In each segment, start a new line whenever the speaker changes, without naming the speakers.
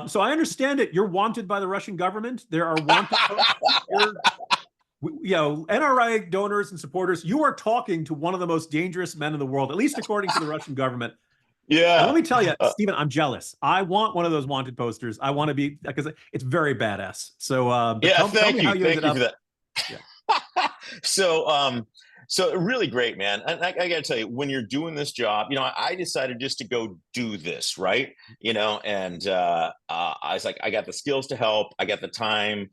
So I understand it. You're wanted by the Russian government. There are wanted posters. NRA donors and supporters. You are talking to one of the most dangerous men in the world, at least according to the Russian government. And let
Yeah.
me tell you, Stephen, I'm jealous. I want one of those wanted posters. I want to be, because it's very badass. So, but
Yeah.
tell
Thank
me how
you.
you
Thank
ended
you for
up.
that.
Yeah.
So really great, man. And I got to tell you, when you're doing this job, I decided just to go do this, right? And I was like, I got the skills to help. I got the time.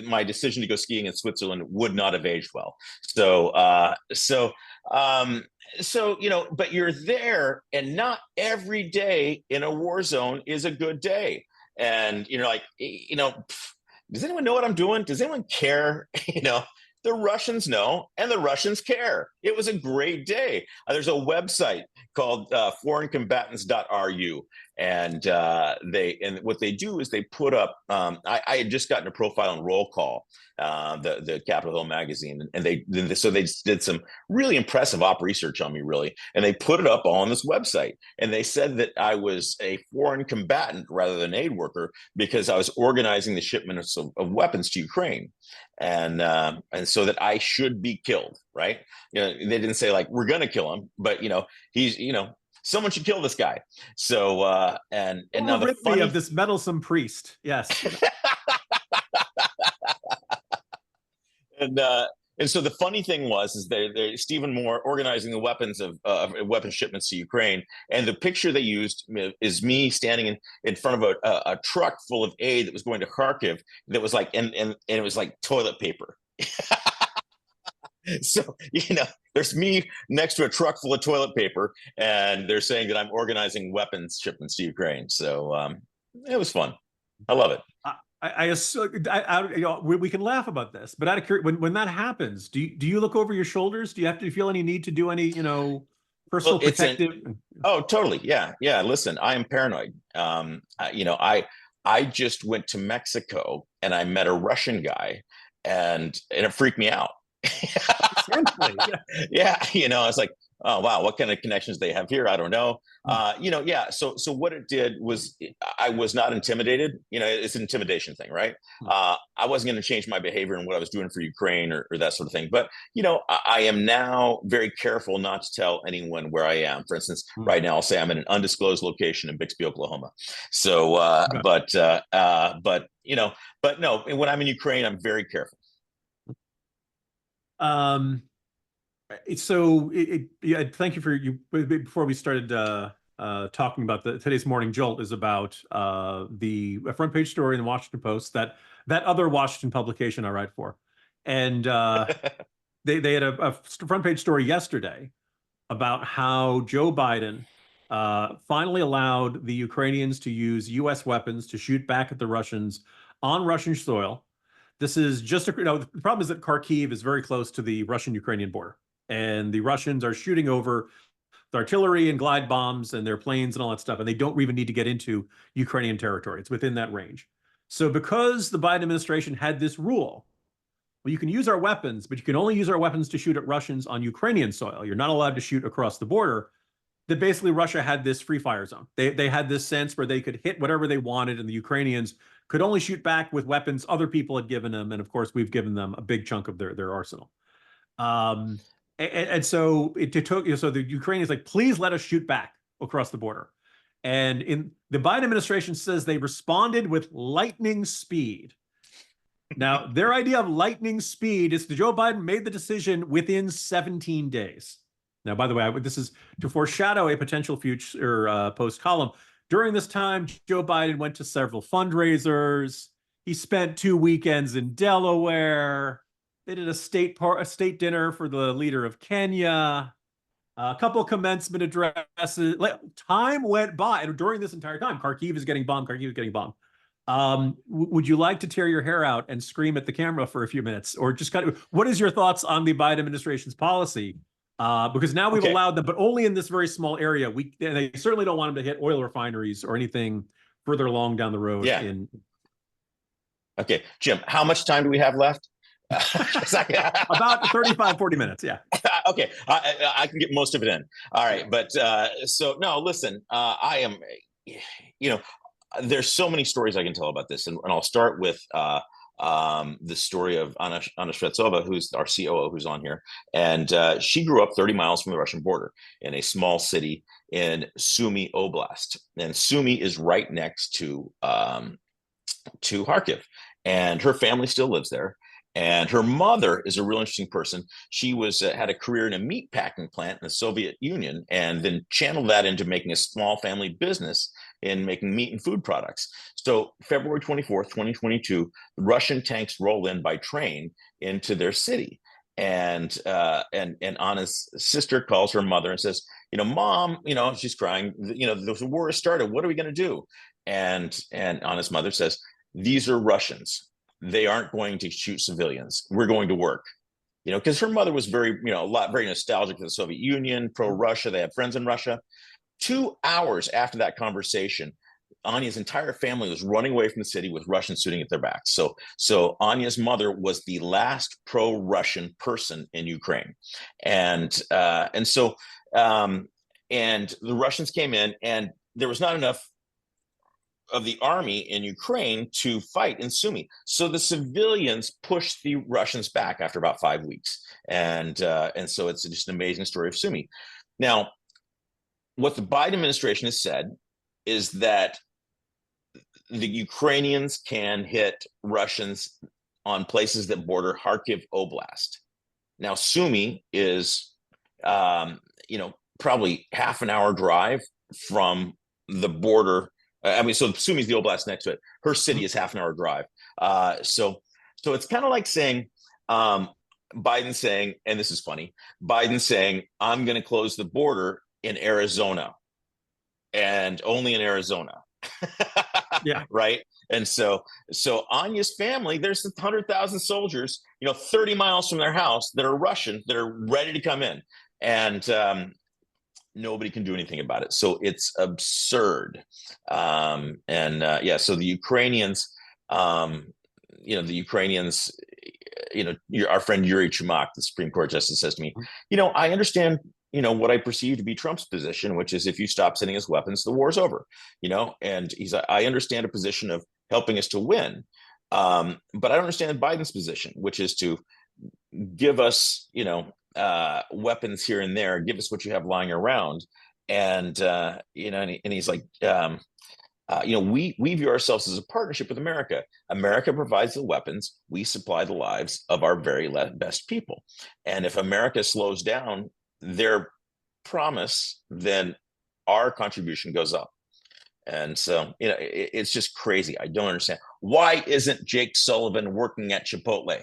My decision to go skiing in Switzerland would not have aged well. But you're there, and not every day in a war zone is a good day. And does anyone know what I'm doing? Does anyone care? The Russians know, and the Russians care. It was a great day. There's a website called foreigncombatants.ru, and what they do is they put up. I had just gotten a profile on Roll Call, the Capitol Hill magazine, and they did some really impressive op research on me, really, and they put it up all on this website. And they said that I was a foreign combatant rather than aid worker because I was organizing the shipment of weapons to Ukraine, and so that I should be killed, right? They didn't say like we're gonna kill him, but he's someone should kill this guy. So and now the funny
of this meddlesome priest, yes.
And so the funny thing is they Stephen Moore organizing the weapons of weapon shipments to Ukraine, and the picture they used is me standing in front of a truck full of aid that was going to Kharkiv. That was like and it was like toilet paper. So there's me next to a truck full of toilet paper, and they're saying that I'm organizing weapons shipments to Ukraine. So it was fun. I love it.
We can laugh about this, but out of curiosity, when that happens, do you look over your shoulders? Do you have to feel any need to do any personal protective?
Oh, totally. Yeah. Listen, I am paranoid. I just went to Mexico and I met a Russian guy, and it freaked me out. Yeah, I was like, oh wow, what kind of connections they have here? I don't know. Yeah. So what it did was I was not intimidated. It's an intimidation thing, right? I wasn't going to change my behavior and what I was doing for Ukraine or that sort of thing. But I am now very careful not to tell anyone where I am. For instance, right now I'll say I'm in an undisclosed location in Bixby, Oklahoma. So, but no, when I'm in Ukraine, I'm very careful.
Thank you for you. Before we started talking about today's morning jolt is about the front page story in the Washington Post, that other Washington publication I write for, and they had a front page story yesterday about how Joe Biden finally allowed the Ukrainians to use U.S. weapons to shoot back at the Russians on Russian soil. This is just the problem is that Kharkiv is very close to the Russian-Ukrainian border, and the Russians are shooting over the artillery and glide bombs and their planes and all that stuff, and they don't even need to get into Ukrainian territory. It's within that range. So because the Biden administration had this rule, well, you can use our weapons, but you can only use our weapons to shoot at Russians on Ukrainian soil. You're not allowed to shoot across the border. That basically Russia had this free fire zone. They had this sense where they could hit whatever they wanted, and the Ukrainians could only shoot back with weapons other people had given them. And of course, we've given them a big chunk of their arsenal. And so it took, so the Ukrainians like, please let us shoot back across the border. And in the Biden administration says they responded with lightning speed. Now, their idea of lightning speed is that Joe Biden made the decision within 17 days. Now, by the way, this is to foreshadow a potential future post column. During this time, Joe Biden went to several fundraisers. He spent 2 weekends in Delaware. They did a state dinner for the leader of Kenya. A couple commencement addresses. Time went by, and during this entire time, Kharkiv is getting bombed. Would you like to tear your hair out and scream at the camera for a few minutes, or just what is your thoughts on the Biden administration's policy? Because now we've allowed them, but only in this very small area. They certainly don't want them to hit oil refineries or anything further along down the road.
Yeah. Okay, Jim, how much time do we have left?
About 35, 40 minutes. Yeah.
Okay. I can get most of it in. All right. But so no, listen, I am, there's so many stories I can tell about this, and I'll start with the story of Anna Shvetsova, who's our COO, who's on here, and she grew up 30 miles from the Russian border in a small city in Sumy Oblast, and Sumy is right next to Kharkiv, and her family still lives there. And her mother is a real interesting person. She was had a career in a meat packing plant in the Soviet Union, and then channeled that into making a small family business in making meat and food products. So February 24th, 2022, the Russian tanks roll in by train into their city. And Anna's sister calls her mother and says, Mom, she's crying, the war has started. What are we going to do? And Anna's mother says, these are Russians. They aren't going to shoot civilians. We're going to work. Because her mother was very nostalgic for the Soviet Union, pro-Russia. They had friends in Russia. 2 hours after that conversation, Anya's entire family was running away from the city with Russians shooting at their backs. So Anya's mother was the last pro-Russian person in Ukraine, and the Russians came in, and there was not enough of the army in Ukraine to fight in Sumy. So the civilians pushed the Russians back after about 5 weeks. And so it's just an amazing story of Sumy. Now, what the Biden administration has said is that the Ukrainians can hit Russians on places that border Kharkiv Oblast. Now, Sumy is, probably half an hour drive from the border. So Sumy is the oblast next to it. Her city is half an hour drive. So it's kind of like saying, Biden saying, and this is funny, Biden saying, I'm going to close the border in Arizona, and only in Arizona.
Yeah.
Right. And so Anya's family, there's 100,000 soldiers, 30 miles from their house that are Russian, that are ready to come in. And nobody can do anything about it. So it's absurd. So the Ukrainians, our friend Yuri Chumak, the Supreme Court justice, says to me, I understand, what I perceive to be Trump's position, which is if you stop sending us weapons, the war's over, and he's like, I understand a position of helping us to win. But I don't understand Biden's position, which is to give us, weapons here and there, give us what you have lying around. And he's like, we view ourselves as a partnership with America. America provides the weapons. We supply the lives of our very best people. And if America slows down their promise, then our contribution goes up. And so, it's just crazy. I don't understand. Why isn't Jake Sullivan working at Chipotle?